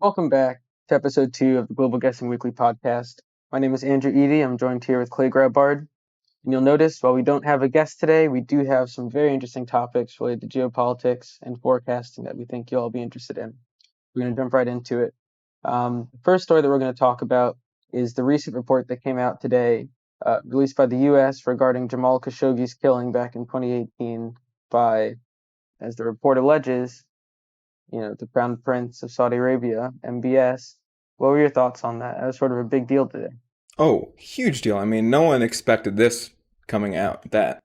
Welcome back to episode 2 of the Global Guessing Weekly podcast. My name is Andrew Eady. I'm joined here with Clay Grabard. And you'll notice while we don't have a guest today, we do have some very interesting topics related to geopolitics and forecasting that we think you'll all be interested in. We're going to jump right into it. The first story that we're going to talk about is the recent report that came out today, released by the U.S. regarding Jamal Khashoggi's killing back in 2018 by, as the report alleges, the Crown Prince of Saudi Arabia, MBS. What were your thoughts on that? That was sort of a big deal today. Oh, huge deal. I mean, no one expected this coming out, that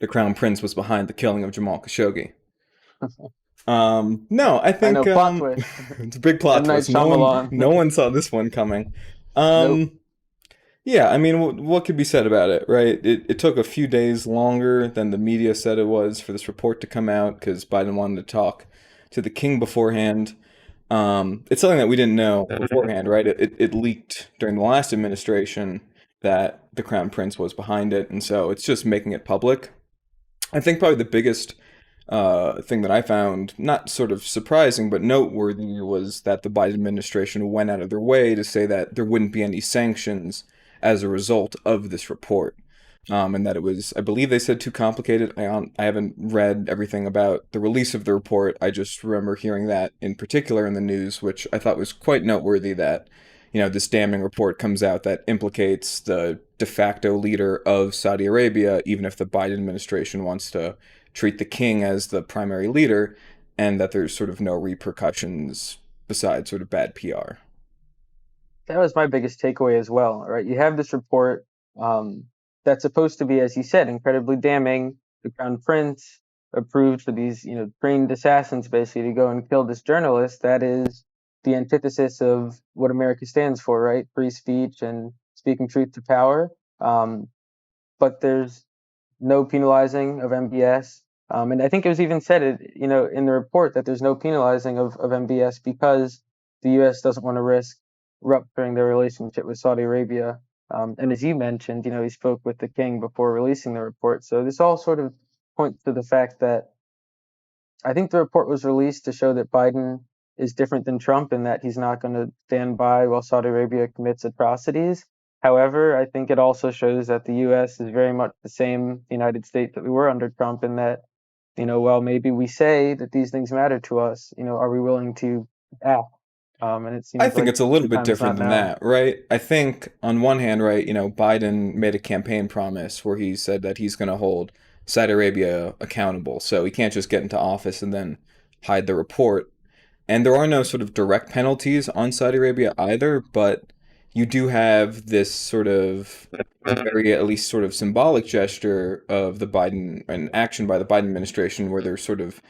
the Crown Prince was behind the killing of Jamal Khashoggi. No, I I think know, plot twist. it's a big plot M. Night twist. No one, Shyamalan. no one saw this one coming. Nope. Um, yeah, I mean, what could be said about it, right? It took a few days longer than the media said it was for this report to come out because Biden wanted to talk to the king beforehand. It's something that we didn't know beforehand, right? It leaked during the last administration that the Crown Prince was behind it, and so it's just making it public. I think probably the biggest thing that I found not sort of surprising but noteworthy was that the Biden administration went out of their way to say that there wouldn't be any sanctions as a result of this report. And that it was, I believe they said, too complicated. I haven't read everything about the release of the report. I just remember hearing that in particular in the news, which I thought was quite noteworthy that, this damning report comes out that implicates the de facto leader of Saudi Arabia, even if the Biden administration wants to treat the king as the primary leader, and that there's sort of no repercussions besides sort of bad PR. That was my biggest takeaway as well, right? You have this report that's supposed to be, as you said, incredibly damning. The Crown Prince approved for these, trained assassins basically to go and kill this journalist. That is the antithesis of what America stands for, right? Free speech and speaking truth to power. Um, but there's no penalizing of MBS. And I think it was even said, in the report that there's no penalizing of MBS because the U.S. doesn't want to risk rupturing their relationship with Saudi Arabia. And as you mentioned, he spoke with the king before releasing the report. So this all sort of points to the fact that I think the report was released to show that Biden is different than Trump and that he's not going to stand by while Saudi Arabia commits atrocities. However, I think it also shows that the U.S. is very much the same United States that we were under Trump, and that, well, maybe we say that these things matter to us. Are we willing to act? And it I seems think like it's a little the bit time is different not than now. that, right? I think on one hand, right, Biden made a campaign promise where he said that he's going to hold Saudi Arabia accountable. So he can't just get into office and then hide the report. And there are no sort of direct penalties on Saudi Arabia either, but you do have this sort of very, at least sort of symbolic gesture of the Biden, an action by the Biden administration where they're sort of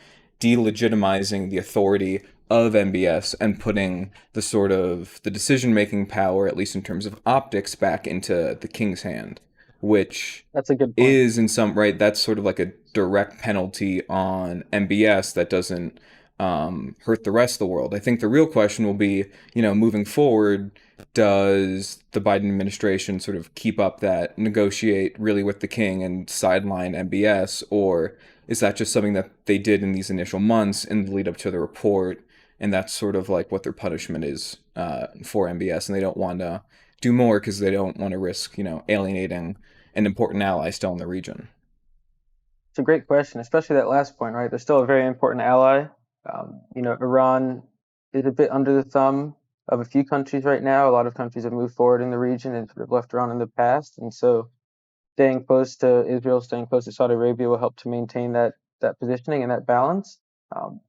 delegitimizing the authority of MBS and putting the sort of the decision-making power, at least in terms of optics, back into the king's hand, which That's a good point. is in some right. That's sort of like a direct penalty on MBS that doesn't hurt the rest of the world. I think the real question will be, moving forward, does the Biden administration sort of keep up that negotiate really with the king and sideline MBS, or is that just something that they did in these initial months in the lead up to the report, and that's sort of like what their punishment is for MBS, and they don't want to do more because they don't want to risk, alienating an important ally still in the region. It's a great question, especially that last point, right? They're still a very important ally. Iran is a bit under the thumb of a few countries right now. A lot of countries have moved forward in the region and sort of left Iran in the past. And so staying close to Israel, staying close to Saudi Arabia will help to maintain that positioning and that balance. Um,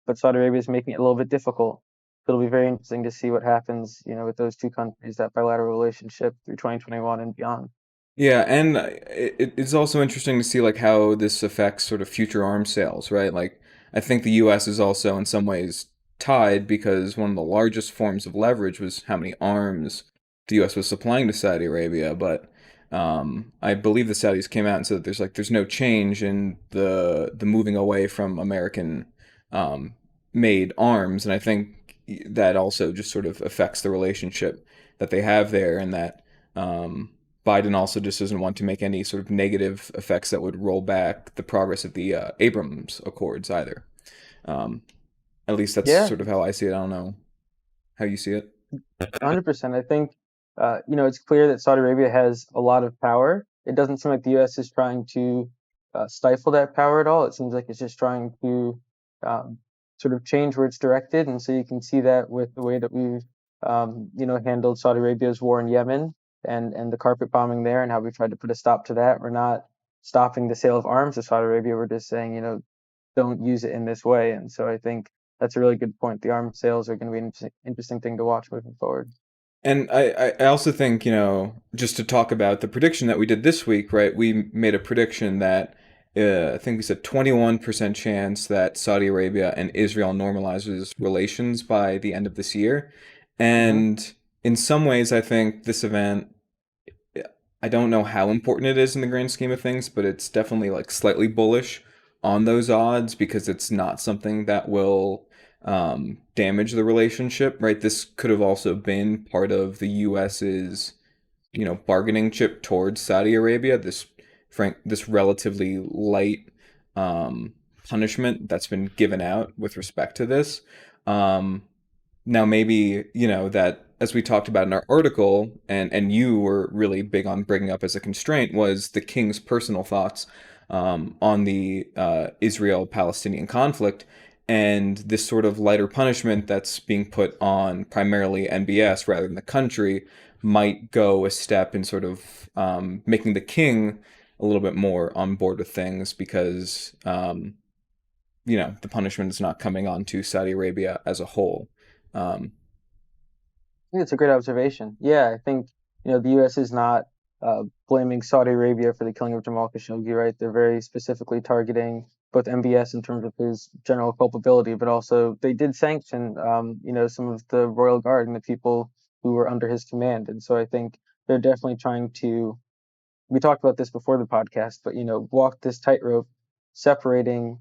but Saudi Arabia is making it a little bit difficult. It'll be very interesting to see what happens, with those two countries, that bilateral relationship through 2021 and beyond. Yeah, and it's also interesting to see like how this affects sort of future arms sales, right? Like I think the U.S. is also in some ways tied because one of the largest forms of leverage was how many arms the U.S. was supplying to Saudi Arabia. But I believe the Saudis came out and said that there's no change in the moving away from American um, made arms, and I think that also just sort of affects the relationship that they have there, and that. Um, Biden also just doesn't want to make any sort of negative effects that would roll back the progress of the Abrams Accords either. Um, at least that's Yeah, sort of how I see it. I don't know. how you see it? 100%. I think, it's clear that Saudi Arabia has a lot of power. It doesn't seem like the U.S. is trying to stifle that power at all. It seems like it's just trying to um, sort of change where it's directed. And so you can see that with the way that we've, handled Saudi Arabia's war in Yemen and the carpet bombing there and how we tried to put a stop to that. We're not stopping the sale of arms to Saudi Arabia. We're just saying, don't use it in this way. And so I think that's a really good point. The arms sales are going to be an interesting thing to watch moving forward. And I also think, just to talk about the prediction that we did this week, right? We made a prediction that I think we said 21% chance that Saudi Arabia and Israel normalizes relations by the end of this year. Hmm. And in some ways, I think this event, I don't know how important it is in the grand scheme of things, but it's definitely like slightly bullish on those odds because it's not something that will damage the relationship, right? This could have also been part of the U.S.'s, bargaining chip towards Saudi Arabia. This relatively light um, punishment that's been given out with respect to this. Um, Now, maybe, that as we talked about in our article, and you were really big on bringing up as a constraint, was the king's personal thoughts on the Israel Palestinian conflict. And this sort of lighter punishment that's being put on primarily NBS rather than the country might go a step in sort of making the king a little bit more on board with things because, the punishment is not coming on to Saudi Arabia as a whole. Um, I think it's a great observation. Yeah, I think the U.S. is not blaming Saudi Arabia for the killing of Jamal Khashoggi, right? They're very specifically targeting both MBS in terms of his general culpability, but also they did sanction, some of the royal guard and the people who were under his command. And so I think they're definitely trying to. We talked about this before the podcast, but walk this tightrope, separating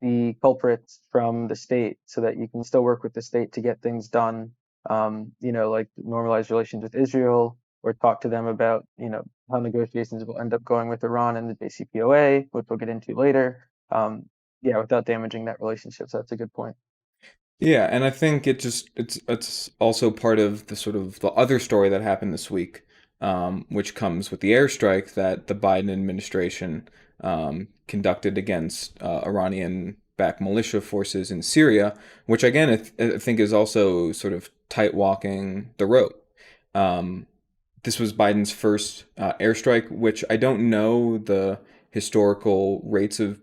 the culprits from the state so that you can still work with the state to get things done, like normalize relations with Israel or talk to them about, how negotiations will end up going with Iran and the JCPOA, which we'll get into later. Yeah, without damaging that relationship. So that's a good point. Yeah, and I think it's also part of the sort of the other story that happened this week, which comes with the airstrike that the Biden administration conducted against Iranian-backed militia forces in Syria, which again I think is also sort of tight walking the rope. Um, this was Biden's first airstrike, which I don't know the historical rates of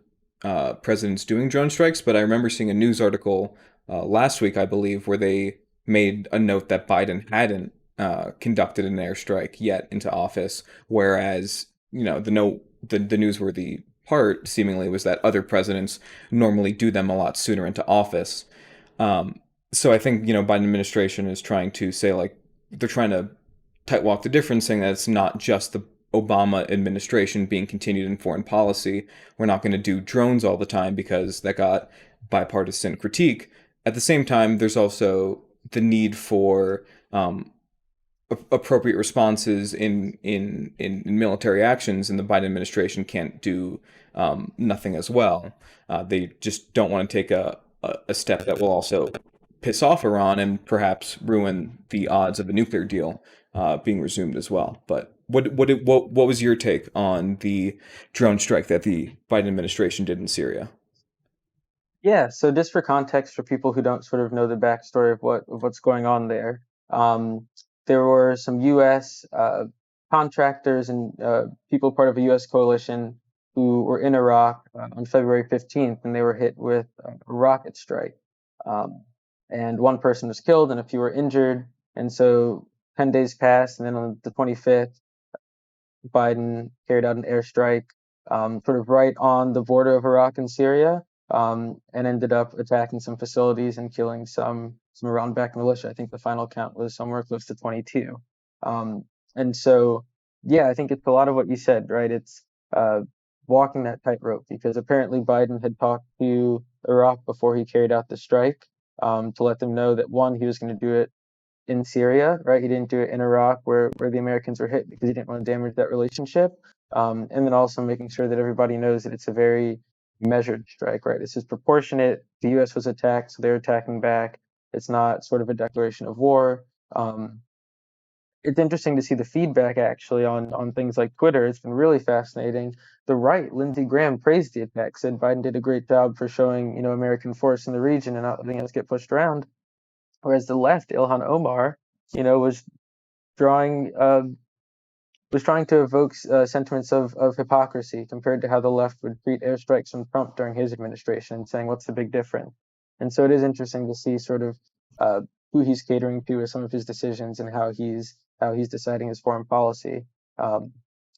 presidents doing drone strikes, but I remember seeing a news article last week, I believe, where they made a note that Biden hadn't conducted an airstrike yet into office, whereas the newsworthy part seemingly was that other presidents normally do them a lot sooner into office. Um, so I think Biden administration is trying to say like they're trying to tight walk the difference, saying that it's not just the Obama administration being continued in foreign policy. We're not going to do drones all the time because that got bipartisan critique. At the same time, there's also the need for appropriate responses in military actions, and the Biden administration can't do nothing as well. They just don't want to take a step that will also piss off Iran and perhaps ruin the odds of a nuclear deal being resumed as well. But what was your take on the drone strike that the Biden administration did in Syria? Yeah, so just for context for people who don't sort of know the backstory of what's going on there, um, there were some U.S. Contractors and people part of a U.S. coalition who were in Iraq on February 15th, and they were hit with a rocket strike. Um, and one person was killed, and a few were injured. And so 10 days passed, and then on the 25th, Biden carried out an airstrike sort of right on the border of Iraq and Syria, and ended up attacking some facilities and killing some Iran-backed militia. I think the final count was somewhere close to 22. Um, and so, yeah, I think it's a lot of what you said, right? It's uh, walking that tightrope because apparently Biden had talked to Iraq before he carried out the strike to let them know that one, he was going to do it in Syria, right? He didn't do it in Iraq where the Americans were hit because he didn't want to damage that relationship. And then also making sure that everybody knows that it's a very measured strike, right? This is proportionate. The U.S. was attacked, so they're attacking back. It's not sort of a declaration of war. Um, it's interesting to see the feedback actually on things like Twitter. It's been really fascinating. The right, Lindsey Graham, praised the attack, said Biden did a great job for showing, American force in the region and not letting us get pushed around. Whereas the left, Ilhan Omar, was drawing was trying to evoke sentiments of hypocrisy compared to how the left would treat airstrikes from Trump during his administration, saying, what's the big difference? And so it is interesting to see sort of uh, who he's catering to with some of his decisions and how he's deciding his foreign policy. Um,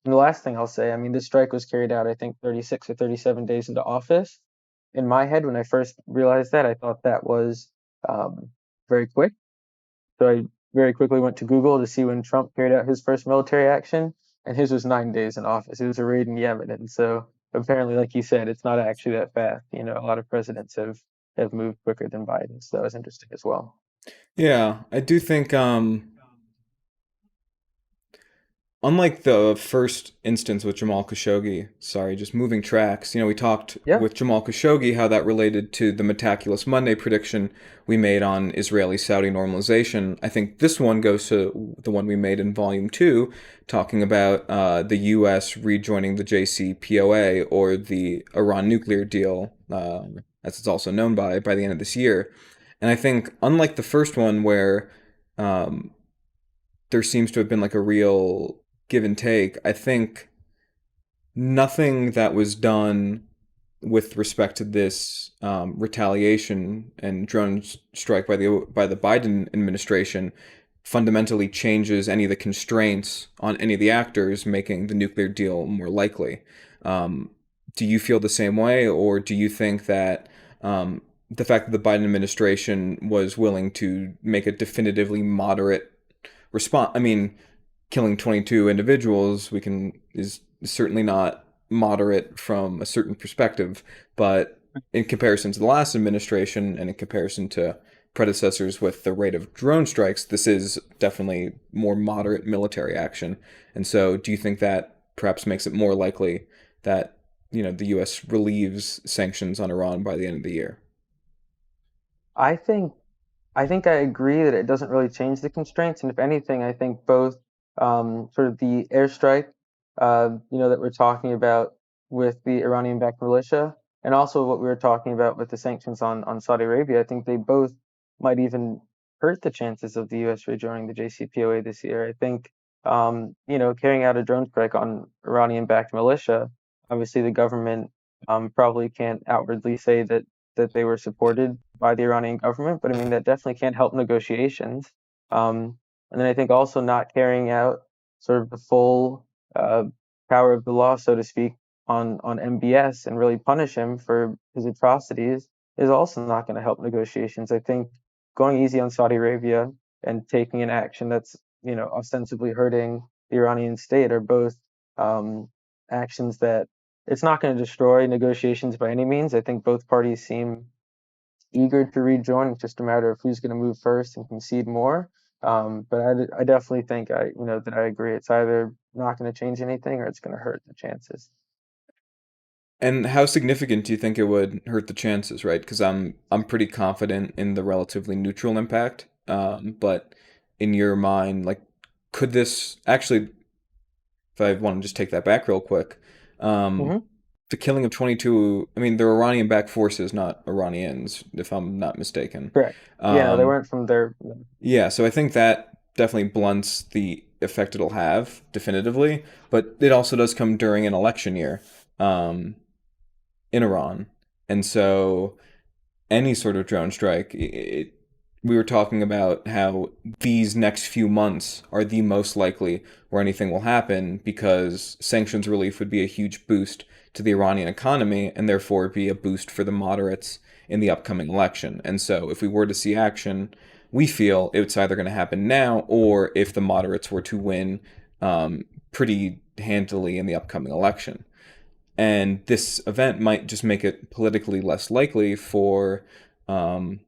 and the last thing I'll say, I mean, this strike was carried out, I think, 36 or 37 days into office. In my head, when I first realized that, I thought that was um, very quick. So I very quickly went to Google to see when Trump carried out his first military action, and his was 9 days in office. It was a raid in Yemen, and so apparently, like you said, it's not actually that fast. A lot of presidents have moved quicker than Biden, so that was interesting as well. Yeah, I do think unlike the first instance with Jamal Khashoggi, sorry, just moving tracks, we talked Yeah, with Jamal Khashoggi how that related to the Metaculus Monday prediction we made on Israeli Saudi normalization. I think this one goes to the one we made in Volume 2, talking about the U.S. rejoining the JCPOA, or the Iran nuclear deal, as it's also known by the end of this year. And I think, unlike the first one, where um, there seems to have been like a real give and take, I think nothing that was done with respect to this retaliation and drone strike by the Biden administration fundamentally changes any of the constraints on any of the actors, making the nuclear deal more likely. Um, do you feel the same way, or do you think that the fact that the Biden administration was willing to make a definitively moderate response? I mean, killing 22 individuals we can is certainly not moderate from a certain perspective, but in comparison to the last administration and in comparison to predecessors with the rate of drone strikes, this is definitely more moderate military action. And so, do you think that perhaps makes it more likely that the U.S. relieves sanctions on Iran by the end of the year? I think I agree that it doesn't really change the constraints, and if anything, I think both sort of the airstrike, that we're talking about with the Iranian-backed militia, and also what we were talking about with the sanctions on Saudi Arabia, I think they both might even hurt the chances of the U.S. rejoining the JCPOA this year. I think, carrying out a drone strike on Iranian-backed militia, obviously the government probably can't outwardly say that they were supported by the Iranian government, but I mean that definitely can't help negotiations. And then I think also not carrying out sort of the full uh, power of the law, so to speak, on MBS and really punish him for his atrocities is also not going to help negotiations. I think going easy on Saudi Arabia and taking an action that's ostensibly hurting the Iranian state are both um, actions that it's not going to destroy negotiations by any means. I think both parties seem eager to rejoin. It's just a matter of who's going to move first and concede more. But I definitely think that I agree. It's either not going to change anything or it's going to hurt the chances. And how significant do you think it would hurt the chances, right? Because I'm pretty confident in the relatively neutral impact. But in your mind, like, could this actually, if I want to just take that back real quick, um, Hmm. the killing of 22, I mean, they're Iranian-backed forces, not Iranians, if I'm not mistaken. Correct. Yeah, no, they Um, weren't from there. yeah, so I think that definitely blunts the effect it'll have definitively, but it also does come during an election year. Um, in Iran. And so any sort of drone strike, we were talking about how these next few months are the most likely where anything will happen, because sanctions relief would be a huge boost to the Iranian economy and therefore be a boost for the moderates in the upcoming election. And so if we were to see action, we feel it's either going to happen now, or if the moderates were to win pretty handily in the upcoming election. And this event might just make it politically less likely for um,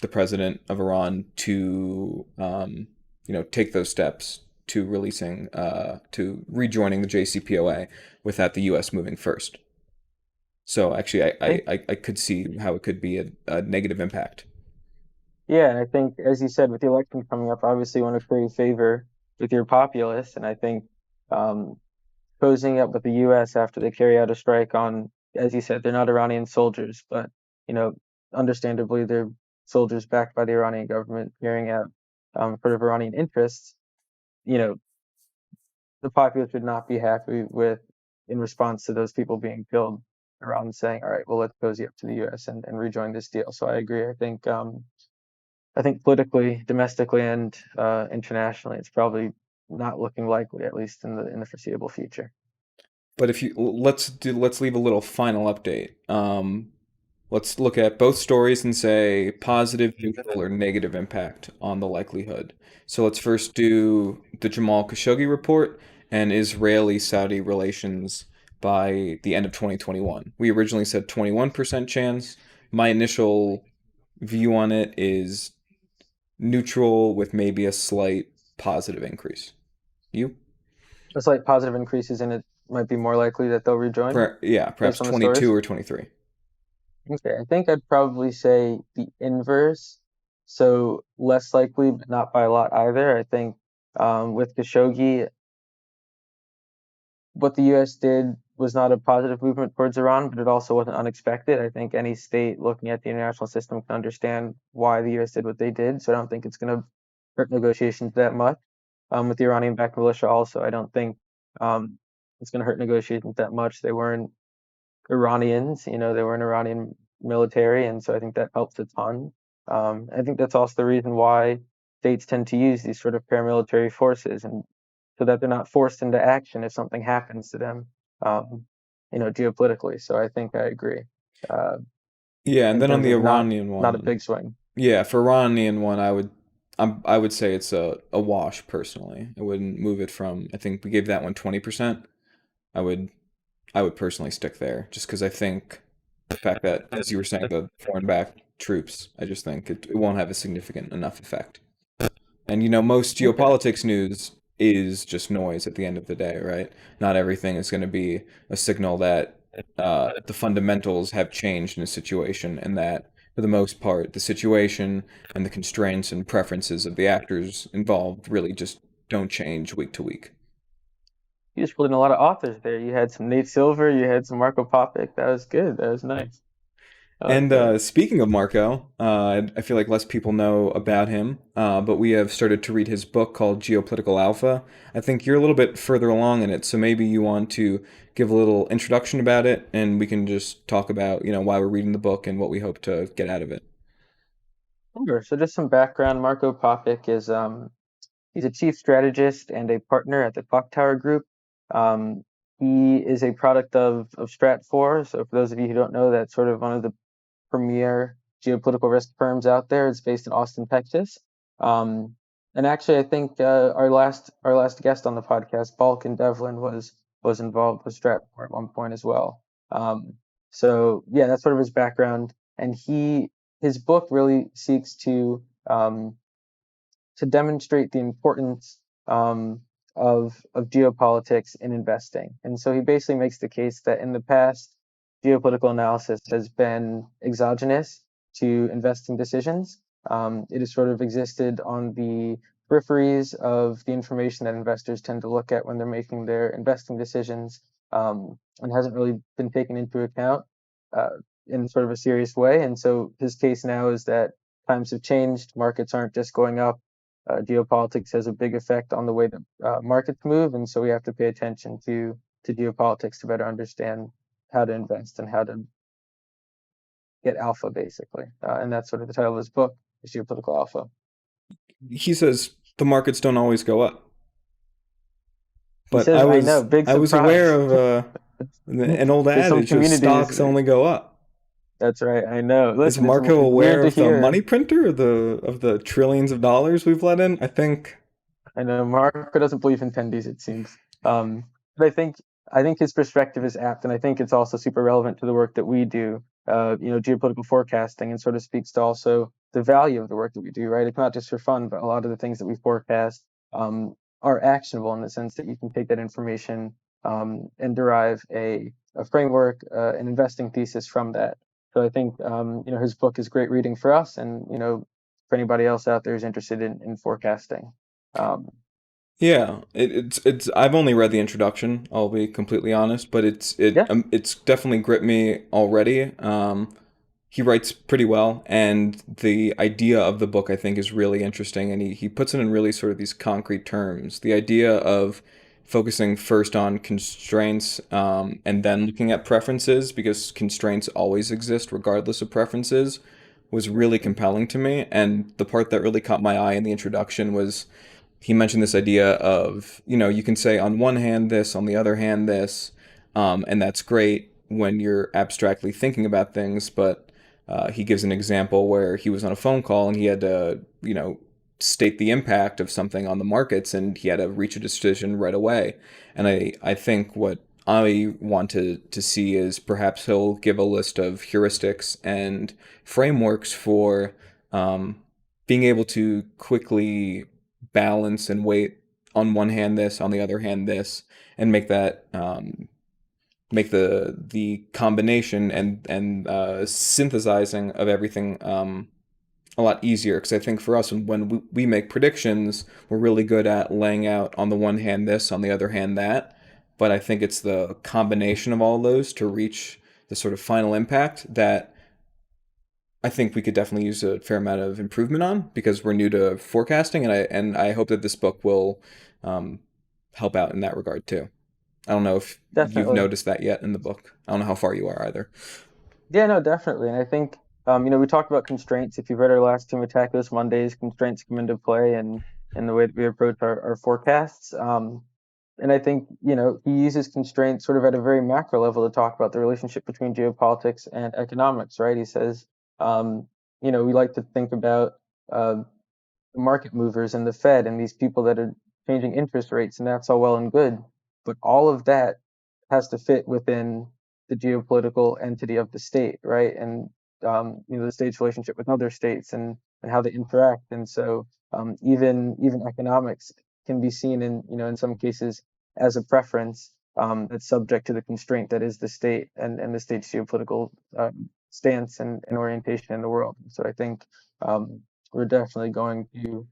the president of Iran to, take those steps to to rejoining the JCPOA without the U.S. moving first. So actually, I think I could see how it could be a negative impact. Yeah, and I think, as you said, with the election coming up, obviously you want to curry favor with your populace, and I think um, cozying up with the U.S. after they carry out a strike on, as you said, they're not Iranian soldiers, but you know, understandably, they're soldiers backed by the Iranian government carrying out sort of Iranian interests. You know, the populace would not be happy with, in response to those people being killed, Iran saying, "All right, well, let's cozy up to the U.S. and rejoin this deal." So I agree. I think politically, domestically, and internationally, it's probably not looking likely, at least in the foreseeable future. But if you let's leave a little final update. Let's look at both stories and say positive, neutral, or negative impact on the likelihood. So let's first do the Jamal Khashoggi report and Israeli-Saudi relations by the end of 2021. We originally said 21% chance. My initial view on it is neutral with maybe a slight positive increase. You? A slight positive increases in it might be more likely that they'll rejoin Yeah, based perhaps on the 22 stories. or 23. Okay, I think I'd probably say the inverse. So less likely, but not by a lot either. I think with Khashoggi, what the U.S. did was not a positive movement towards Iran, but it also wasn't unexpected. I think any state looking at the international system can understand why the U.S. did what they did. So I don't think it's going to hurt negotiations that much. With the Iranian-backed militia, also, I don't think it's going to hurt negotiations that much. They weren't Iranians, they were an Iranian military, and so I think that helps a ton. I think that's also the reason why states tend to use these sort of paramilitary forces, and so that they're not forced into action if something happens to them, geopolitically. So I think I agree. Uh, Yeah, and in then on terms the of not Iranian not a one, big swing. yeah, for Iranian one, I would say it's a wash personally. I wouldn't move it from. I think we gave that one 20%. I would I would personally stick there just because I think the fact that, as you were saying, the foreign backed troops, I just think it won't have a significant enough effect. And most Okay. geopolitics news is just noise at the end of the day, right? Not everything is going to be a signal that the fundamentals have changed in a situation, and that for the most part, the situation and the constraints and preferences of the actors involved really just don't change week to week. You just pulled in a lot of authors there. You had some Nate Silver, you had some Marko Papic. That was good. That was nice. I like And that. speaking of Marco, I feel like less people know about him, but we have started to read his book called Geopolitical Alpha. I think you're a little bit further along in it, so maybe you want to give a little introduction about it, and we can just talk about, why we're reading the book and what we hope to get out of it. Sure. So just some background. Marko Papic is he's a chief strategist and a partner at the Clock Tower Group. He is a product of Strat4. So for those of you who don't know, that's sort of one of the premier geopolitical risk firms out there. It's based in Austin, Texas. Um, and actually, I think our last guest on the podcast, Balkan Devlin, was involved with Stratfor at one point as well. So yeah, that's sort of his background, and his book really seeks to demonstrate the importance of geopolitics in investing. And so he basically makes the case that in the past, geopolitical analysis has been exogenous to investing decisions. It has sort of existed on the peripheries of the information that investors tend to look at when they're making their investing decisions, and hasn't really been taken into account uh, in sort of a serious way. And so his case now is that times have changed, markets aren't just going up. Geopolitics has a big effect on the way that markets move, and so we have to pay attention to geopolitics to better understand how to invest and how to get alpha, basically. And that's sort of the title of his book, is Geopolitical Alpha. He says the markets don't always go up, He but says, "I know, big I was aware surprise." of an old There's some adage of communities. stocks only go up. That's right. I know. Is Listen, Marco it's weird aware to of the hear. money printer, of the trillions of dollars we've let in? I think. I know Marco doesn't believe in tendies, it seems. But I think his perspective is apt, and I think it's also super relevant to the work that we do. Geopolitical forecasting, and sort of speaks to also the value of the work that we do. Right, it's not just for fun, but a lot of the things that we forecast are actionable in the sense that you can take that information and derive a framework, an investing thesis from that. So I think his book is great reading for us, and for anybody else out there who's interested in forecasting. Um, Yeah, it's I've only read the introduction, I'll be completely honest, but yeah, it's definitely gripped me already. He writes pretty well, and the idea of the book I think is really interesting, and he puts it in really sort of these concrete terms. The idea of focusing first on constraints, and then looking at preferences, because constraints always exist regardless of preferences, was really compelling to me. And the part that really caught my eye in the introduction was he mentioned this idea of, you can say on one hand this, on the other hand this, and that's great when you're abstractly thinking about things. But he gives an example where he was on a phone call and he had to, state the impact of something on the markets, and he had to reach a decision right away. And I think what I want to see is perhaps he'll give a list of heuristics and frameworks for being able to quickly balance and weight on one hand this, on the other hand this, and make that make the combination and synthesizing of everything a lot easier. Because I think for us, when we make predictions, we're really good at laying out on the one hand this, on the other hand that. But I think it's the combination of all those to reach the sort of final impact that I think we could definitely use a fair amount of improvement on, because we're new to forecasting, and I hope that this book will um, help out in that regard too. I don't know if you've definitely. noticed that yet in the book. I don't know how far you are either. Yeah, no, definitely. And I think, we talked about constraints. If you've read our last two Metaculus Mondays, constraints come into play in the way that we approach our forecasts. And I think, he uses constraints sort of at a very macro level to talk about the relationship between geopolitics and economics, right? He says, we like to think about uh, the market movers and the Fed and these people that are changing interest rates, and that's all well and good. But all of that has to fit within the geopolitical entity of the state, right? And the state's relationship with other states and how they interact. And so even economics can be seen in some cases as a preference that's subject to the constraint that is the state and the state's geopolitical stance and orientation in the world. So I think we're definitely going to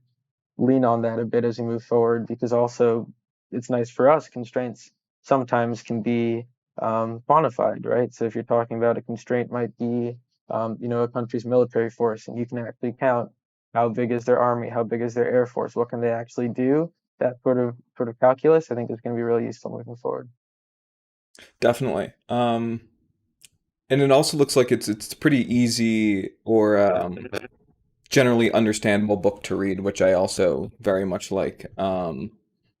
lean on that a bit as we move forward, because also it's nice for us. Constraints sometimes can be quantified, right? So if you're talking about a constraint might be, a country's military force, and you can actually count how big is their army, how big is their air force, what can they actually do. That sort of calculus, I think, is going to be really useful moving forward. Definitely. And it also looks like it's pretty easy or generally understandable book to read, which I also very much like.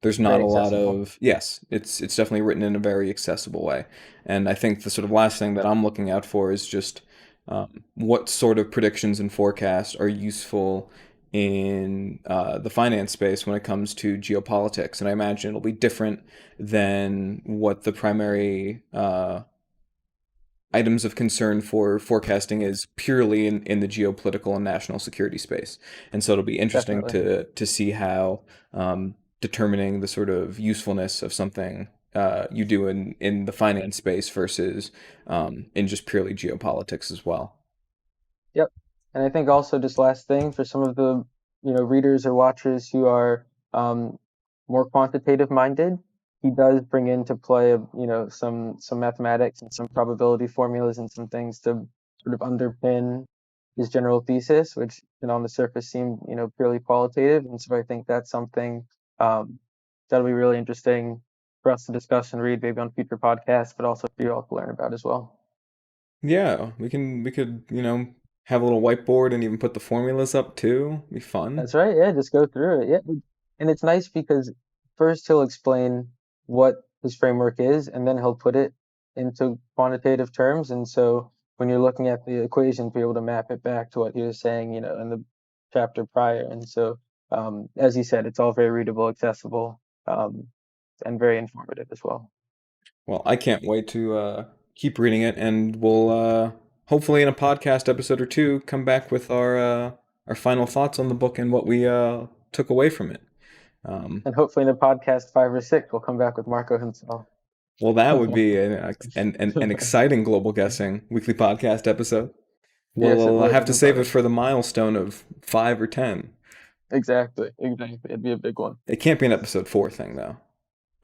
There's not Very a lot accessible. of yes, it's definitely written in a very accessible way, and I think the sort of last thing that I'm looking out for is just what sort of predictions and forecasts are useful in the finance space when it comes to geopolitics, and I imagine it'll be different than what the primary items of concern for forecasting is purely in the geopolitical and national security space. And so it'll be interesting Definitely. to see how determining the sort of usefulness of something you do in the finance space versus in just purely geopolitics as well. Yep. And I think also, just last thing, for some of the readers or watchers who are um, more quantitative minded, he does bring into play some mathematics and some probability formulas and some things to sort of underpin his general thesis, which can on the surface seem purely qualitative. And so I think that's something um, that'll be really interesting for us to discuss and read, maybe on future podcasts, but also for you all to learn about as well. Yeah, we could, have a little whiteboard and even put the formulas up too. Be fun. That's right. Yeah, just go through it. Yeah, and it's nice because first he'll explain what his framework is, and then he'll put it into quantitative terms. And so when you're looking at the equation, be able to map it back to what he was saying, in the chapter prior. And so, as you said, it's all very readable, accessible, and very informative as well. Well, I can't wait to keep reading it, and we'll hopefully in a podcast episode or two come back with our final thoughts on the book and what we took away from it. Um, And hopefully, in the podcast 5 or 6, we'll come back with Marco himself. well, that would be an exciting global guessing weekly podcast episode. Yes, it We'll would. have I'm to save it excited. for the milestone of 5 or 10. Exactly. Exactly. It'd be a big one. It can't be an episode 4 thing, though.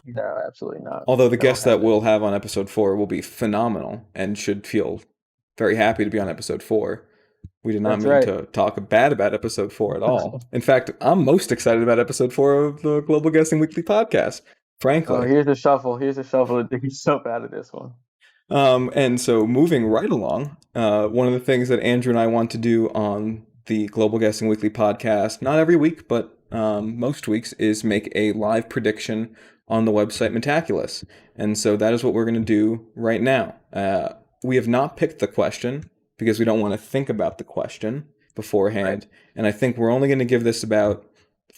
No, absolutely not. Although the That won't guest that happen. we'll have on episode 4 will be phenomenal and should feel very happy to be on episode 4. We did not That's mean right. to talk bad about episode 4 at all. In fact, I'm most excited about episode 4 of the Global Guessing Weekly podcast, Oh, frankly. here's a shuffle. Here's a shuffle to dig yourself out of this one. And so moving right along, one of the things that Andrew and I want to do on the Global Guessing Weekly podcast, not every week, but most weeks, is make a live prediction on the website Metaculus. And so that is what we're going to do right now. We have not picked the question because we don't want to think about the question Right. beforehand. And I think we're only going to give this about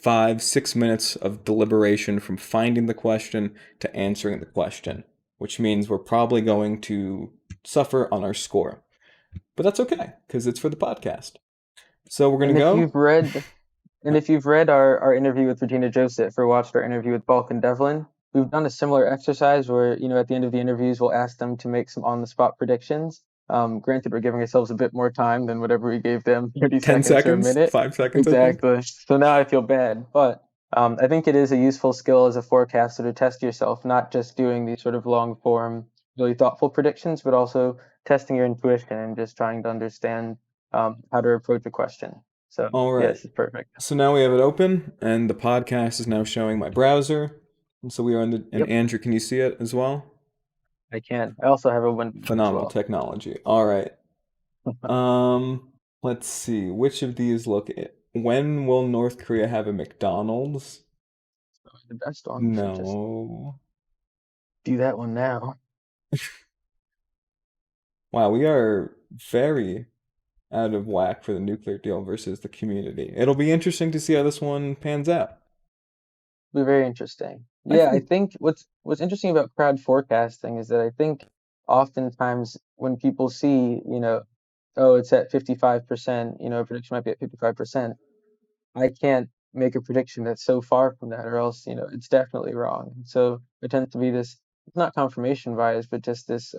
5-6 minutes of deliberation from finding the question to answering the question, which means we're probably going to suffer on our score. But that's okay, because it's for the podcast. So we're going to And if go. you've read And if you've read our interview with Regina Joseph or watched our interview with Balkan Devlin, we've done a similar exercise where, at the end of the interviews, we'll ask them to make some on-the-spot predictions. Granted, we're giving ourselves a bit more time than whatever we gave them, 30 10 seconds or a seconds, minute. 5 seconds, I think. Exactly. So now I feel bad. But I think it is a useful skill as a forecaster to test yourself, not just doing these sort of long-form, really thoughtful predictions, but also testing your intuition and just trying to understand how to approach a question. So, All right. yes, it's perfect. So now we have it open, and the podcast is now showing my browser. And so we are on the. And Yep. Andrew, can you see it as well? I can. I also have a window as Phenomenal well. technology. All right. Um, let's see. Which of these look it? When will North Korea have a McDonald's? The best one. We should just No. do that one now. Wow, we are very out of whack for the nuclear deal versus the community. It'll be interesting to see how this one pans out. Be very interesting. I Yeah, I think, think what's interesting about crowd forecasting is that I think oftentimes when people see, oh, it's at 55%, a prediction might be at 55%, I can't make a prediction that's so far from that, or else, it's definitely wrong. So there tends to be this, it's not confirmation bias, but just this,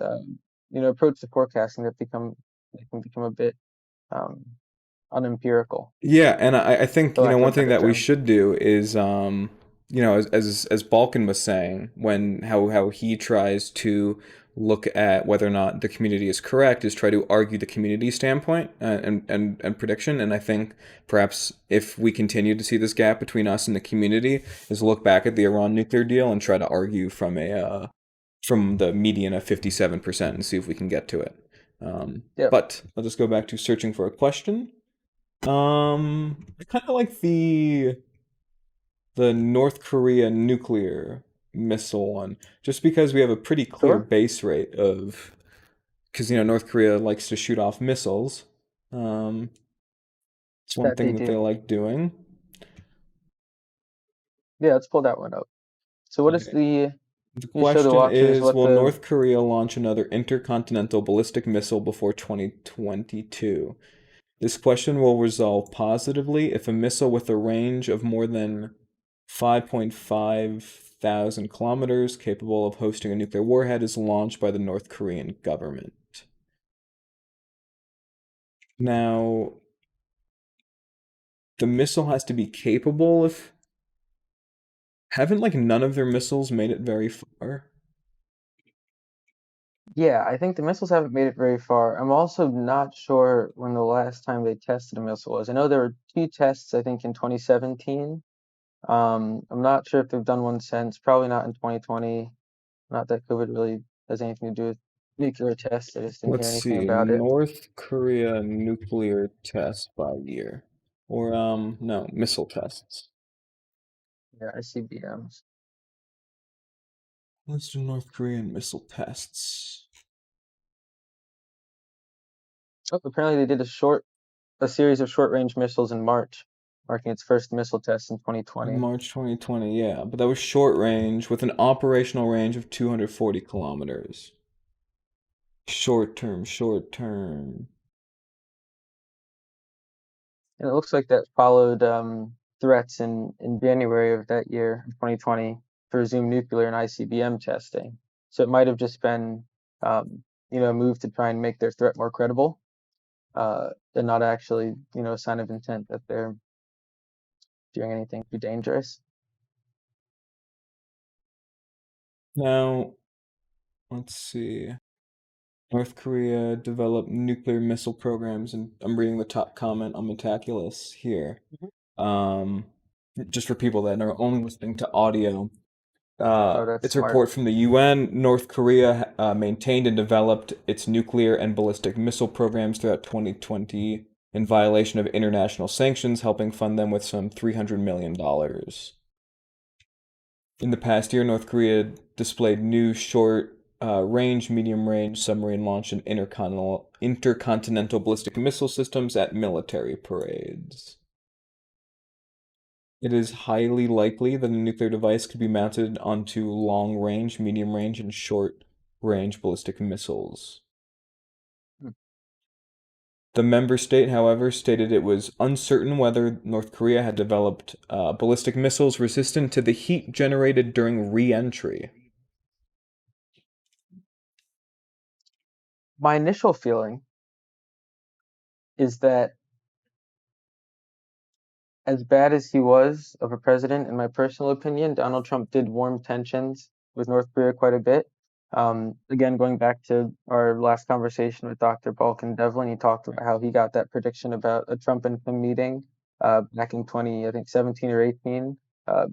approach to forecasting that can become a bit um, unempirical, yeah, and I think, for lack of a one thing better that we term. should do is, as Balkan was saying, when how he tries to look at whether or not the community is correct, is try to argue the community standpoint and prediction. And I think perhaps if we continue to see this gap between us and the community, is look back at the Iran nuclear deal and try to argue from the median of 57% and see if we can get to it. Yep. But I'll just go back to searching for a question. I kind of like the North Korea nuclear missile one, just because we have a pretty clear Sure. base rate of, because North Korea likes to shoot off missiles. Um, it's one That they thing that they do. like doing. Yeah, let's pull that one up. So what is Okay. the, The you show the question watchers is, what will the, North Korea launch another intercontinental ballistic missile before 2022? This question will resolve positively if a missile with a range of more than 5.5 thousand kilometers, capable of hosting a nuclear warhead, is launched by the North Korean government. Now, the missile has to be capable of. Haven't, like, none of their missiles made it very far? yeah, I think the missiles haven't made it very far. I'm also not sure when the last time they tested a missile was. I know there were two tests, I think, in 2017. I'm not sure if they've done one since, probably not in 2020. Not that COVID really has anything to do with nuclear tests. I just didn't hear Let's anything see. about it. North Korea nuclear test by year. Or, no, missile tests. Yeah, ICBMs. List of North Korean missile tests. Oh, apparently they did a series of short-range missiles in March, marking its first missile test in 2020. March 2020, yeah, but that was short range with an operational range of 240 kilometers. Short term, short term. And it looks like that followed threats in January of that year, 2020, to resume nuclear and ICBM testing. So it might have just been, a move to try and make their threat more credible. and not actually, a sign of intent that they're doing anything too dangerous. Now, let's see. North Korea developed nuclear missile programs, and I'm reading the top comment on Metaculus here. Mhm. Um, just for people that are only listening to audio, Oh, that's it's a smart. report from the UN. North Korea maintained and developed its nuclear and ballistic missile programs throughout 2020 in violation of international sanctions, helping fund them with some $300 million. In the past year, North Korea displayed new short range, medium range submarine launch and intercontinental ballistic missile systems at military parades. It is highly likely that a nuclear device could be mounted onto long range, medium range, and short range ballistic missiles. Hmm. The member state, however, stated it was uncertain whether North Korea had developed ballistic missiles resistant to the heat generated during re entry. My initial feeling is that as bad as he was of a president, in my personal opinion, Donald Trump did warm tensions with North Korea quite a bit. Again, going back to our last conversation with Dr. Balkan Devlin, he talked about how he got that prediction about a Trump and Kim meeting back in 20, I think 17 or 18,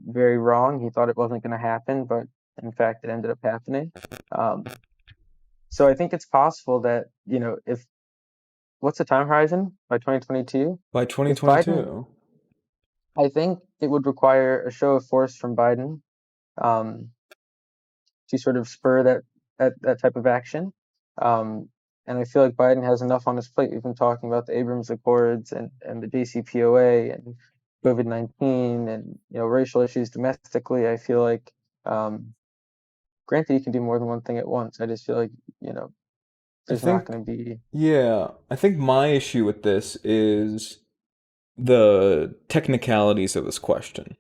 very wrong. He thought it wasn't going to happen, but in fact, it ended up happening. Um, so I think it's possible that, if what's the time horizon by 2022? By If Biden 2022. I think it would require a show of force from Biden um, to sort of spur that type of action. Um, and I feel like Biden has enough on his plate. We've been talking about the Abrams Accords and the JCPOA and COVID-19 and racial issues domestically. I feel like, granted, he can do more than one thing at once. I just feel like I there's not think, going to be yeah, I think my issue with this is the technicalities of this question,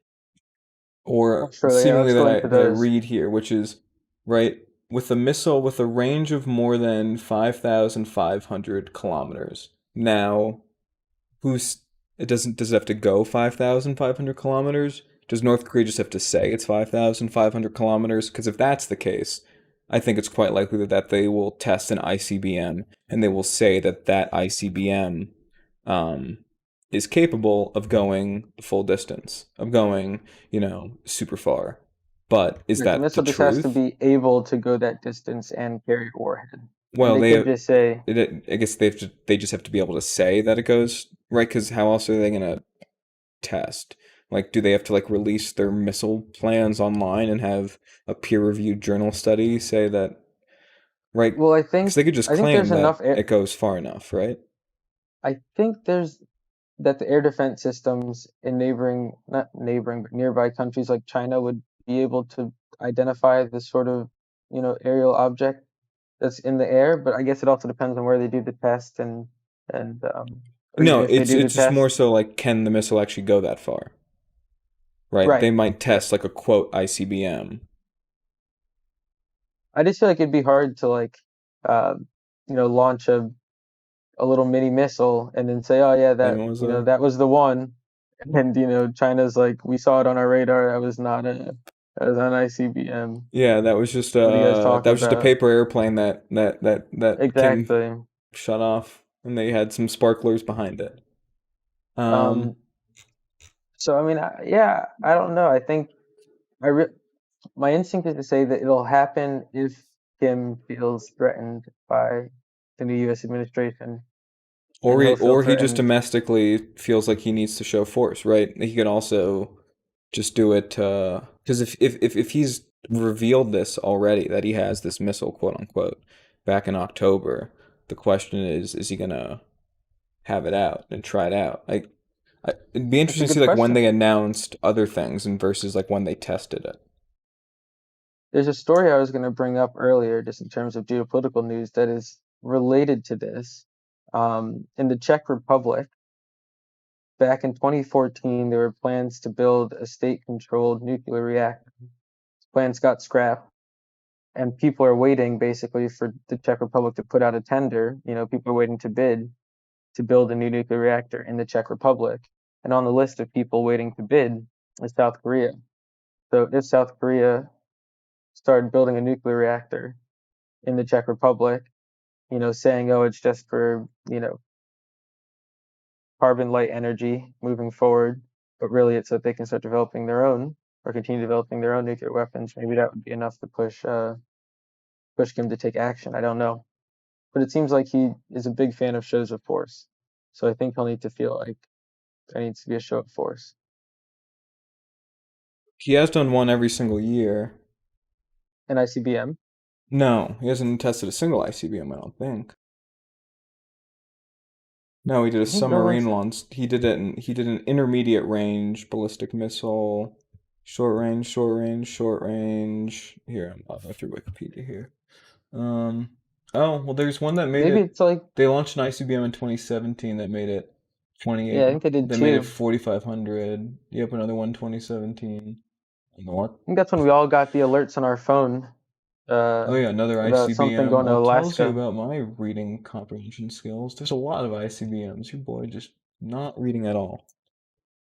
or sure. Yeah, seemingly let's go that I into that I those. read here, which is right with a missile with a range of more than 5,500 kilometers. Now, who's it doesn't does it have to go 5,500 kilometers? Does North Korea just have to say it's 5,500 kilometers? Because if that's the case, I think it's quite likely that they will test an ICBM and they will say that that ICBM um, is capable of going the full distance, of going, super far. But is Right, the that the missile just has to truth? be able to go that distance and carry a warhead. And Well, they could just say, I guess they just have to be able to say that it goes right. Because how else are they gonna test? Like, do they have to like release their missile plans online and have a peer-reviewed journal study say that right? well, I Because think they could just I think claim there's that enough air. it goes far enough, right? I think there's that the air defense systems in not neighboring, but nearby countries like China would be able to identify this sort of, aerial object that's in the air. But I guess it also depends on where they do the test and or even No, if they do the it's just more test. so like, can the missile actually go that far? Right? They Right, might right. test like a quote ICBM. I just feel like it'd be hard to like, uh, launch a little mini missile and then say, oh yeah, And it was a that was the one. And China's like, we saw it on our radar. That was an ICBM. Yeah, What are you guys that talking was just a about? paper airplane that Kim Exactly. shut off, and they had some sparklers behind it. Um, Um. So I mean, yeah, I don't know. I think I re my instinct is to say that it'll happen if Kim feels threatened by the new U.S. administration, and he'll feel or he just threatened. domestically feels like he needs to show force, right? He could also just do it because if he's revealed this already that he has this missile, quote unquote, back in October, the question is he gonna have it out and try it out? It'd be It's a interesting to see good like when question. they announced other things and versus like when they tested it. There's a story I was going to bring up earlier, just in terms of geopolitical news, that is related to this. In the Czech Republic, back in 2014, there were plans to build a state-controlled nuclear reactor. Plans got scrapped, and people are waiting basically for the Czech Republic to put out a tender. People are waiting to bid to build a new nuclear reactor in the Czech Republic. And on the list of people waiting to bid is South Korea. So if South Korea started building a nuclear reactor in the Czech Republic, saying, oh, it's just for, carbon light energy moving forward, but really it's so that they can start developing their own or continue developing their own nuclear weapons. Maybe that would be enough to push Kim to take action. I don't know. But it seems like he is a big fan of shows of force. So I think he'll need to feel like there needs to be a show of force. He has done one every single year. And ICBM. No, he hasn't tested a single ICBM, I don't think. No, he did a I think no submarine one's. launch. He did an intermediate range ballistic missile, short range, short range, short range. Here, I'll go through Wikipedia here. Um, oh, well, there's one that made Maybe it. it's like, They launched an ICBM in 2017 that made it yeah, 28. I think they did They made it too. 4,500. Yep, another one 2017. And the one. I think that's when we all got the alerts on our phone Oh uh, yeah, another about something ICBM. going to Well, it tells you Alaska. about my reading comprehension skills. There's a lot of ICBMs. Your boy just not reading at all.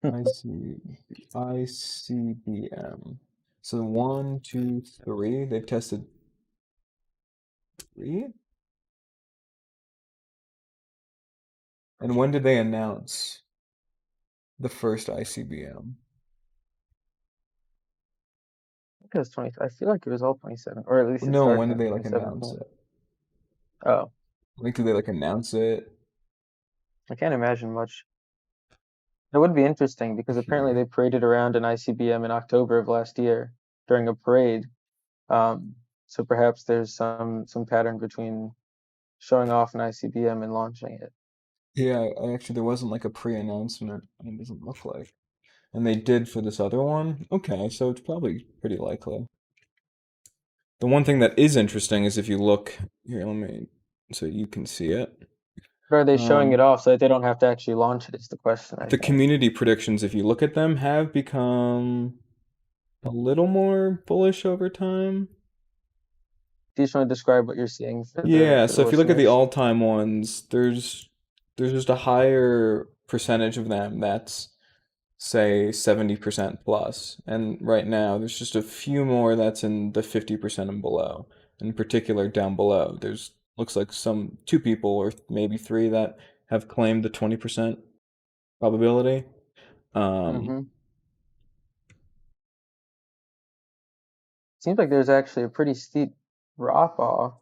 IC, ICBM. So one, two, three. They've tested three? And when did they announce the first ICBM? I think it was 20. I feel like it was all 27, or at least it No, started when did in they like announce 2017. it? Oh, Like, did they like announce it I can't imagine much. It would be interesting because apparently here? they paraded around an ICBM in October of last year during a parade. Um, so perhaps there's some pattern between showing off an ICBM and launching it. Yeah, actually, there wasn't like a pre-announcement. It doesn't look like. And they did for this other one? Okay, so it's probably pretty likely. The one thing that is interesting is if you look here, let me so you can see it. But are they showing it Um, off so that they don't have to actually launch it? Is the question, I the think. community predictions, if you look at them, have become a little more bullish over time. Do you just want to describe what you're seeing for the Yeah, for the so if you look at the listeners? all-time ones, there's just a higher percentage of them that's say 70% plus. And right now there's just a few more that's in the 50% and below. In particular down below, there's looks like some two people or maybe three that have claimed the 20% probability. Um, Mm-hmm. Seems like there's actually a pretty steep drop off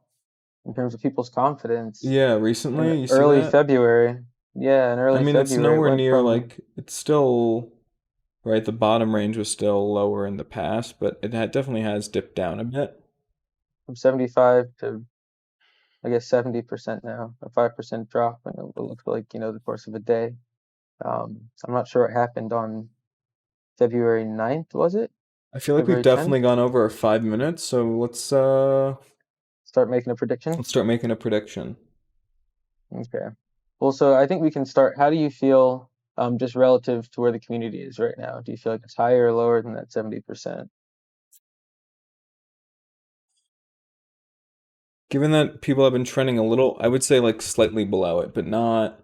in terms of people's confidence yeah, in recently, you see early that? February. Yeah, in I early mean, it's February it nowhere went near from like it's still right. The bottom range was still lower in the past, but definitely has dipped down a bit. 75 to I guess 70% now, a 5% drop in it looks like, the course of a day. So I'm not sure what happened on February 9th, was it? I feel like we've February 10th? definitely gone over our 5 minutes, so Start making a prediction? let's start making a prediction. Okay. Well, so I think we can start. How do you feel just relative to where the community is right now? Do you feel like it's higher or lower than that 70%? Given that people have been trending a little, I would say like slightly below it, but not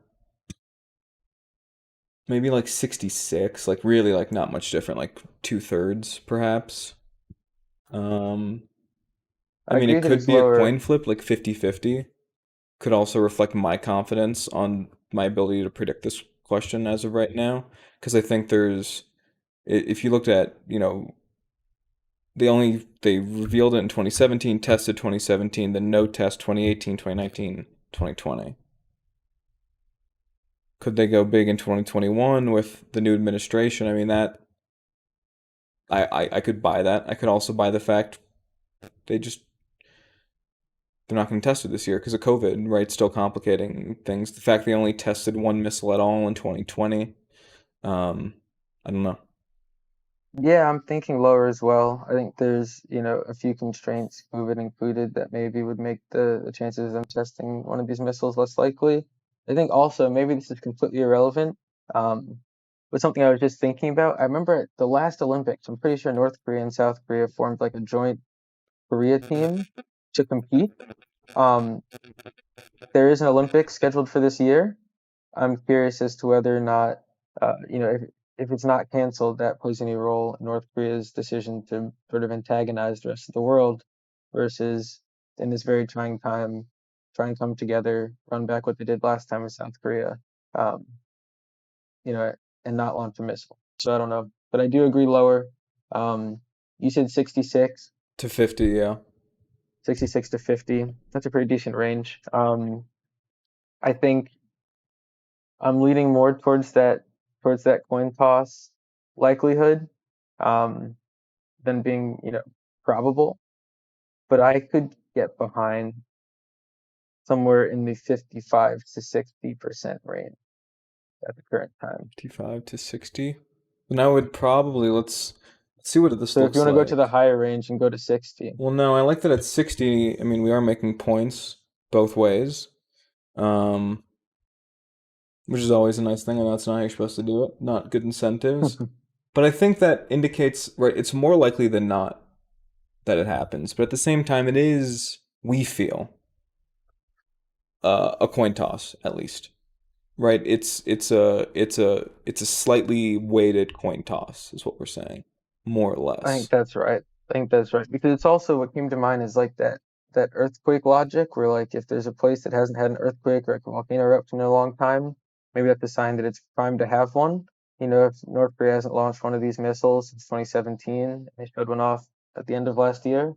maybe like 66, like really like not much different, like two-thirds perhaps. Um, I I mean, agree it that could it's be a lower. coin flip, like 50-50. Could also reflect my confidence on my ability to predict this question as of right now. Because I think if you looked at, they revealed it in 2017, tested 2017, then no test 2018, 2019, 2020. Could they go big in 2021 with the new administration? I mean, that I could buy that. I could also buy the fact they just they're not going to test it this year because of COVID, right? Still complicating things. The fact they only tested one missile at all in 2020. Um, I don't know. Yeah, I'm thinking lower as well. I think there's, a few constraints, COVID included, that maybe would make the chances of them testing one of these missiles less likely. I think also maybe this is completely irrelevant, um, but something I was just thinking about. I remember at the last Olympics, I'm pretty sure North Korea and South Korea formed like a joint Korea team to compete. Um, there is an Olympics scheduled for this year. I'm curious as to whether or not, if it's not canceled, that plays any role in North Korea's decision to sort of antagonize the rest of the world, versus in this very trying time, try and come together, run back what they did last time in South Korea, um, you know, and not launch a missile. So I don't know, but I do agree lower. Um, you said 66, To 50, yeah. 66 to 50. That's a pretty decent range. I think I'm leaning more towards that coin toss likelihood, um, than being, probable. But I could get behind somewhere in the 55 to 60% range at the current time. 55 to 60. And I would probably, let's see what this So if you looks want to go to the like. higher range and go to 60, Well, no, I like that at 60. I mean, we are making points both ways, um, which is always a nice thing. I know it's not how you're supposed to do it, not good incentives. But I think that indicates, right, it's more likely than not that it happens. But at the same time, it is, we feel, a coin toss, at least. Right? It's a slightly weighted coin toss, is what we're saying, more or I think less. that's right. I think that's right because it's also what came to mind is like that earthquake logic, where like if there's a place that hasn't had an earthquake or like a volcano eruption in a long time, maybe that's a sign that it's primed to have one. If North Korea hasn't launched one of these missiles since 2017, and they showed one off at the end of last year,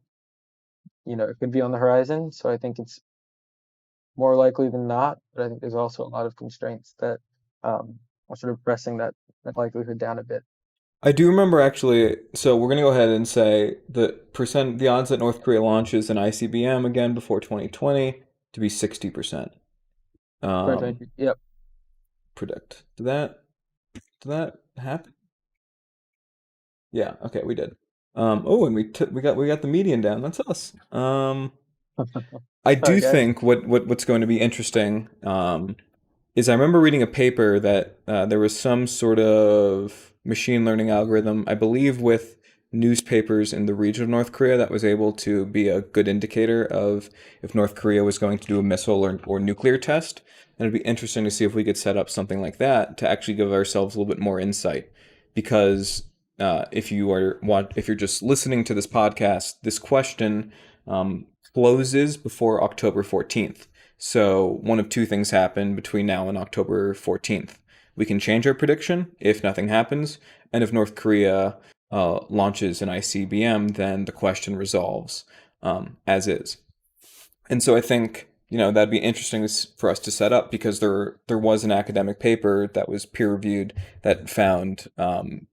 it could be on the horizon. So I think it's more likely than not, but I think there's also a lot of constraints that are sort of pressing that likelihood down a bit. I do remember actually, so we're gonna go ahead and say the odds that North Korea launches an ICBM again before 2020 to be 60%. Um, 2022, yep. predict. Did that happen? Yeah, okay, we did. Oh, and we got the median down. That's us. I Sorry, do guys. think what's going to be interesting, is I remember reading a paper that there was some sort of machine learning algorithm, I believe, with newspapers in the region of North Korea that was able to be a good indicator of if North Korea was going to do a missile or nuclear test. And it'd be interesting to see if we could set up something like that to actually give ourselves a little bit more insight. Because if you're just listening to this podcast, this question closes before October 14th. So one of two things happen between now and October 14th. We can change our prediction if nothing happens, and if North Korea launches an ICBM, then the question resolves as is. And so I think that'd be interesting for us to set up because there was an academic paper that was peer reviewed that found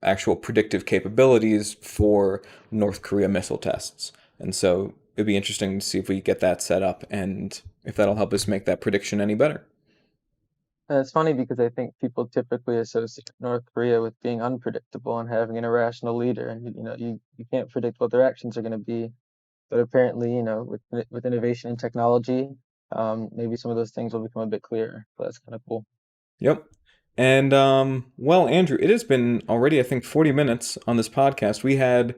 actual predictive capabilities for North Korea missile tests. And so it'd be interesting to see if we get that set up and if that'll help us make that prediction any better. And it's funny because I think people typically associate North Korea with being unpredictable and having an irrational leader, and you can't predict what their actions are going to be. But apparently, with innovation and technology, maybe some of those things will become a bit clearer. So that's kind of cool. Yep. And well, Andrew, it has been already, I think, 40 minutes on this podcast. We had,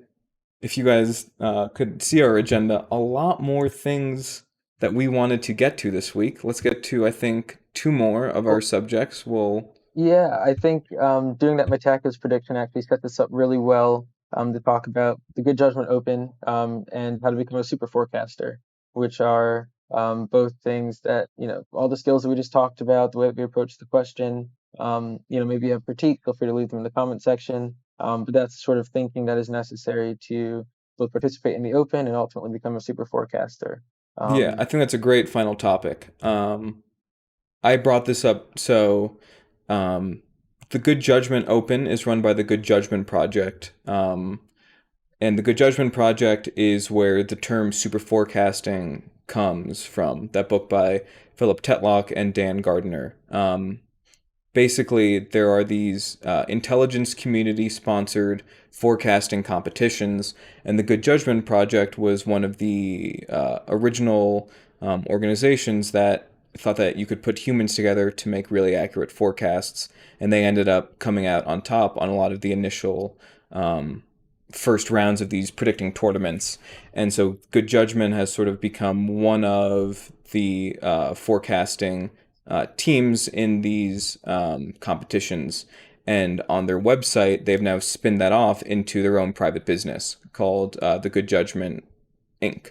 if you guys could see our agenda, a lot more things that we wanted to get to this week. Let's get to, I think, two more of our Well, subjects. We'll, yeah, I think doing that Metaculus prediction actually set this up really well, to talk about the Good Judgment Open, and how to become a super forecaster, which are both things that, all the skills that we just talked about, the way that we approach the question, maybe you have critique, feel free to leave them in the comment section. But that's sort of thinking that is necessary to both participate in the open and ultimately become a super forecaster. yeah, I Um, think that's a great final topic. I brought this up. So, um, the Good Judgment Open is run by the Good Judgement Project. And the Good Judgment Project is where the term super forecasting comes from. That book by Philip Tetlock and Dan Gardner. Basically, there are these intelligence community sponsored forecasting competitions, and the Good Judgment Project was one of the original organizations that thought that you could put humans together to make really accurate forecasts, and they ended up coming out on top on a lot of the initial first rounds of these predicting tournaments. And so Good Judgment has sort of become one of the forecasting teams in these competitions. And on their website, they've now spinned that off into their own private business called the Good Judgement Inc.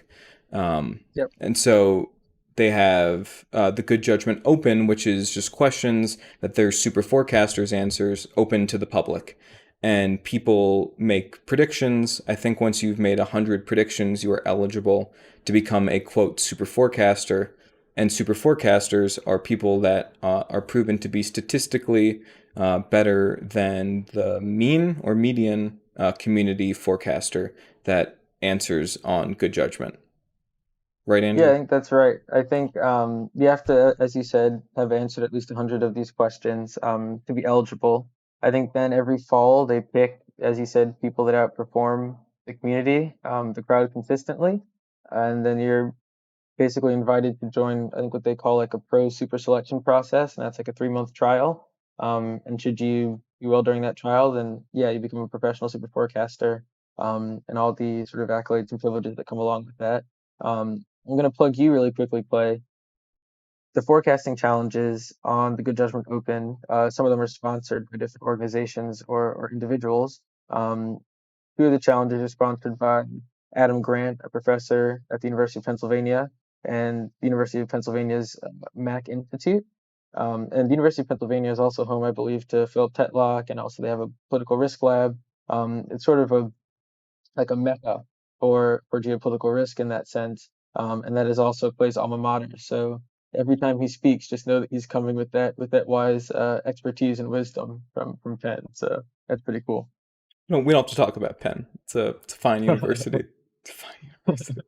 Um, Yep. and so they have the Good Judgement Open, which is just questions that their super forecasters answers open to the public. And people make predictions. I think once you've made 100 predictions, you are eligible to become a quote super forecaster. And super forecasters are people that are proven to be statistically better than the mean or median community forecaster that answers on good judgment. Right, Yeah, I Andrew? think that's right. I think you have to, as you said, have answered at least 100 of these questions to be eligible. I think then every fall they pick, as you said, people that outperform the community, the crowd consistently, and then you're basically invited to join, I think what they call like a pro super selection process, and that's like a 3 month trial. And should you do well during that trial, then yeah, you become a professional super forecaster, and all the sort of accolades and privileges that come along with that. I'm going to plug you really quickly, Clay. The forecasting challenges on the Good Judgment Open, some of them are sponsored by different organizations or individuals. Two of the challenges are sponsored by Adam Grant, a professor at the University of Pennsylvania, and the University of Pennsylvania's Mac Institute. And the University of Pennsylvania is also home, I believe, to Philip Tetlock, and also they have a political risk lab. It's sort of a like a mecca for geopolitical risk in that sense, and that is also Clay's alma mater. So every time he speaks, just know that he's coming with that wise expertise and wisdom from Penn. So that's pretty cool. No, we don't have to talk about Penn. It's a fine university. It's a fine university.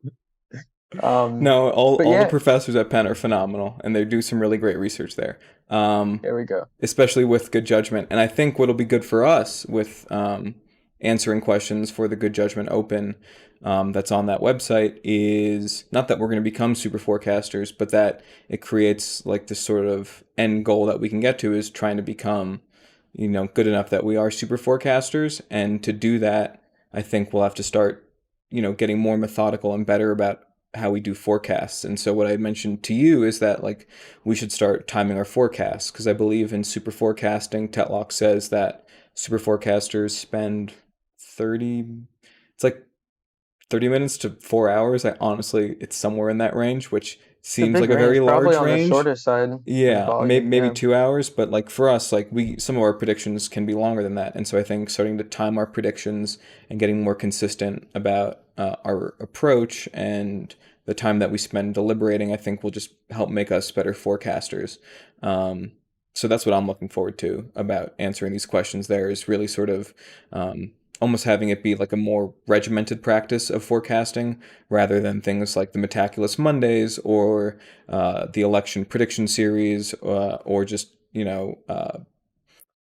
um, No, but all the yeah, professors at Penn are phenomenal, and they do some really great research there. there we go. Especially with good judgment. And I think what'll be good for us with answering questions for the Good Judgment Open that's on that website is not that we're going to become super forecasters, but that it creates like this sort of end goal that we can get to is trying to become, good enough that we are super forecasters. And to do that, I think we'll have to start, getting more methodical and better about how we do forecasts. And so what I mentioned to you is that like we should start timing our forecasts because I believe in super forecasting, Tetlock says that super forecasters spend 30 it's like 30 minutes to 4 hours. I honestly it's somewhere in that range, which It's a seems big like a very range, probably large on the range. shorter side in Yeah, volume. maybe Yeah. 2 hours, but like for us, like we some of our predictions can be longer than that, and so I think starting to time our predictions and getting more consistent about our approach and the time that we spend deliberating, I think will just help make us better forecasters. Um, so that's what I'm looking forward to about answering these questions. There is really sort of almost having it be like a more regimented practice of forecasting rather than things like the Metaculus Mondays or the election prediction series, or just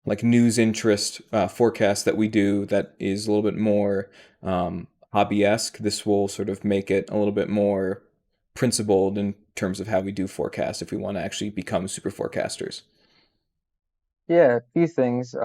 like news interest forecast that we do that is a little bit more hobby-esque. This will sort of make it a little bit more principled in terms of how we do forecast if we want to actually become super forecasters. Yeah, a few things.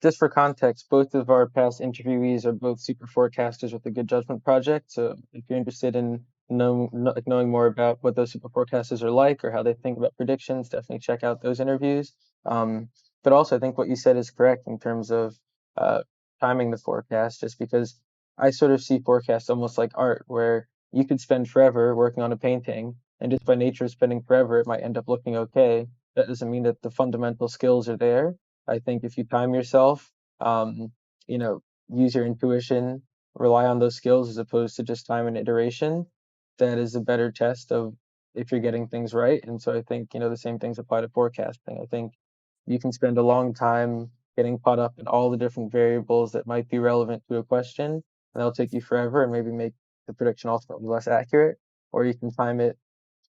Just for context, both of our past interviewees are both super forecasters with the Good Judgment Project. So if you're interested in knowing more about what those super forecasters are like or how they think about predictions, definitely check out those interviews. Um, but also, I think what you said is correct in terms of uh, timing the forecast, just because I sort of see forecasts almost like art, where you could spend forever working on a painting, and just by nature of spending forever, it might end up looking okay. That doesn't mean that the fundamental skills are there. I think if you time yourself, um, you know, use your intuition, rely on those skills as opposed to just time and iteration, that is a better test of if you're getting things right. And so I think, the same things apply to forecasting. I think you can spend a long time getting caught up in all the different variables that might be relevant to a question, and that'll take you forever and maybe make the prediction ultimately less accurate. Or you can time it,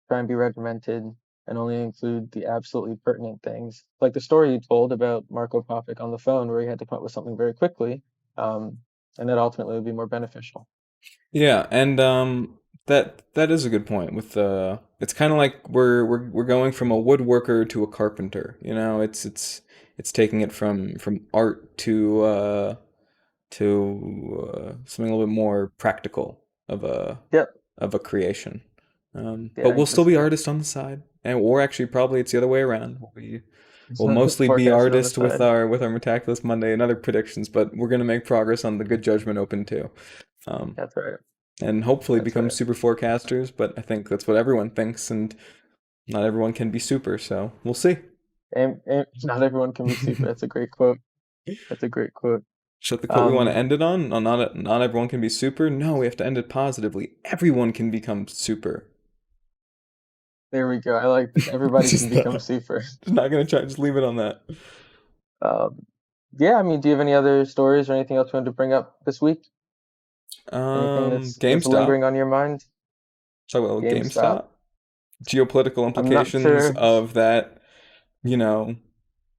try and be regimented, and only include the absolutely pertinent things. Like the story you told about Marko Papic on the phone, where he had to come up with something very quickly, um, and that ultimately would be more beneficial. Yeah, and that is a good point. With it's kind of like we're going from a woodworker to a carpenter. It's taking it from art to something a little bit more practical of a Yep. of a creation. Yeah, But I we'll think still that's be great. artists on the side. or actually probably it's the other way around. We'll mostly be Forecast it on the artists side. with our Metaculus Monday and other predictions, but we're gonna make progress on the Good Judgment Open too, um, That's right. and hopefully That's become right. super forecasters. But I think that's what everyone thinks, and not everyone can be super. So we'll see. And not everyone can be super. That's a great quote. That's a great quote. So the quote we want to Um, end it on, not everyone can be super. No, we have to end it positively. Everyone can become super. there we go. I like that. Everybody can just become not, super. just not gonna try. Just leave it on that. Um, yeah, I mean, do you have any other stories or anything else you wanted to bring up this week? Anything that's GameStop. lingering on your mind? Talk about GameStop. GameStop. Geopolitical I'm not implications sure. of that. You know,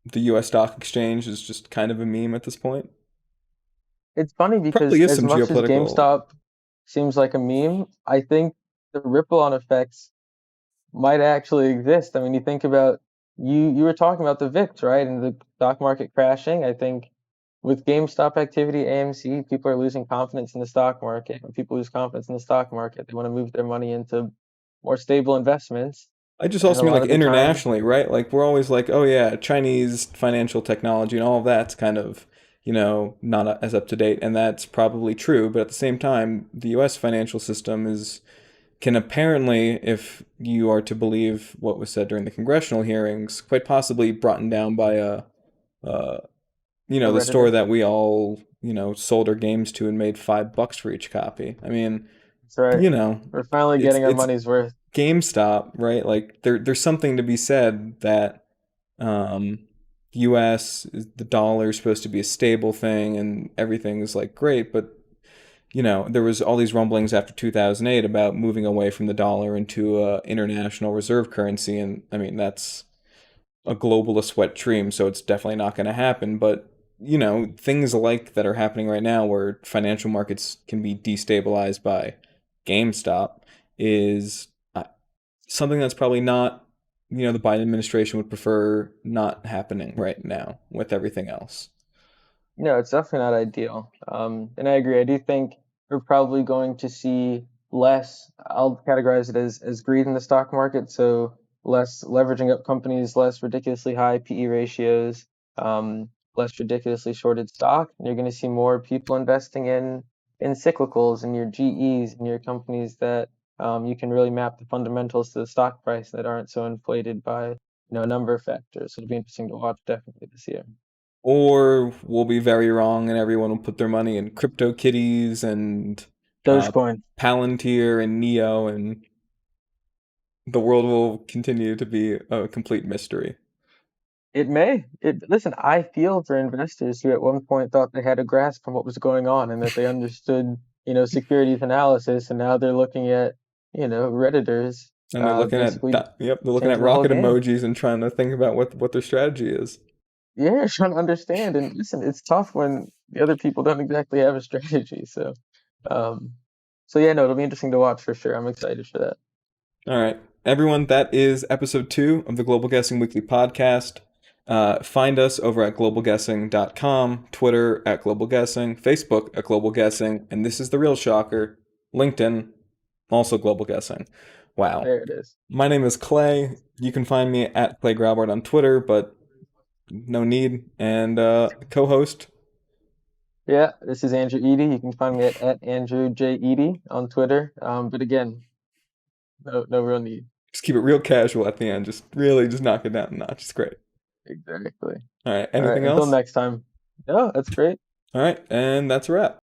the U.S. stock exchange is just kind of a meme at this point. It's funny because Probably is as some much as geopolitical. GameStop seems like a meme, I think the ripple on effects might actually exist. I mean, you think about you were talking about the VIX, right? And the stock market crashing. I think with GameStop activity, AMC, people are losing confidence in the stock market. When people lose confidence in the stock market, they want to move their money into more stable investments. I just And a also mean lot like of the time, internationally, right? Like we're always like, oh yeah, Chinese financial technology and all of that's kind of, not as up to date, and that's probably true. But at the same time, the U.S. financial system is can apparently, if you are to believe what was said during the congressional hearings, quite possibly brought down by uh, a the store Redditor. that we all, sold our games to and made $5 for each copy. I mean, That's right. you know, We're finally it's getting our it's money's worth. GameStop, right? Like there's something to be said that um US the dollar is supposed to be a stable thing and everything is like great, but there was all these rumblings after 2008 about moving away from the dollar into a international reserve currency, and I mean that's a globalist wet dream, so it's definitely not going to happen. But things like that are happening right now, where financial markets can be destabilized by GameStop, is something that's probably not, the Biden administration would prefer not happening right now with everything else. No, it's definitely not ideal. And I agree. I do think we're probably going to see less. I'll categorize it as greed in the stock market. So less leveraging up companies, less ridiculously high PE ratios, less ridiculously shorted stock. And you're going to see more people investing in cyclicals and your GEs and your companies that you can really map the fundamentals to the stock price that aren't so inflated by a number of factors. So it'll be interesting to watch definitely this year. Or we'll be very wrong and everyone will put their money in CryptoKitties and uh, Dogecoin. Palantir and Neo, and the world will continue to be a complete mystery. It may. Listen, I feel for investors who at one point thought they had a grasp on what was going on and that they understood, securities analysis, and now they're looking at, Redditors, And they're looking at basically yep, they're looking at changing the whole rocket game. emojis and trying to think about what their strategy is. Yeah, trying to understand. And listen, it's tough when the other people don't exactly have a strategy. Um, so yeah, no, it'll be interesting to watch for sure. I'm excited for that. All right, everyone, that is episode 2 of the Global Guessing Weekly podcast. Find us over at globalguessing.com, Twitter at Global Guessing, Facebook at Global Guessing, and this is the real shocker, LinkedIn, also Global Guessing. Wow. There it is. My name is Clay. You can find me at Clay Graubart on Twitter, but no need. And co-host. Yeah, this is Andrew Eady. You can find me at Andrew J. Eady on Twitter. But again, no real need. Just keep it real casual at the end. Just really just knock it down a notch. It's great. Exactly. All right. All right. Anything Until else? next time. No, that's great. All right. And that's a wrap.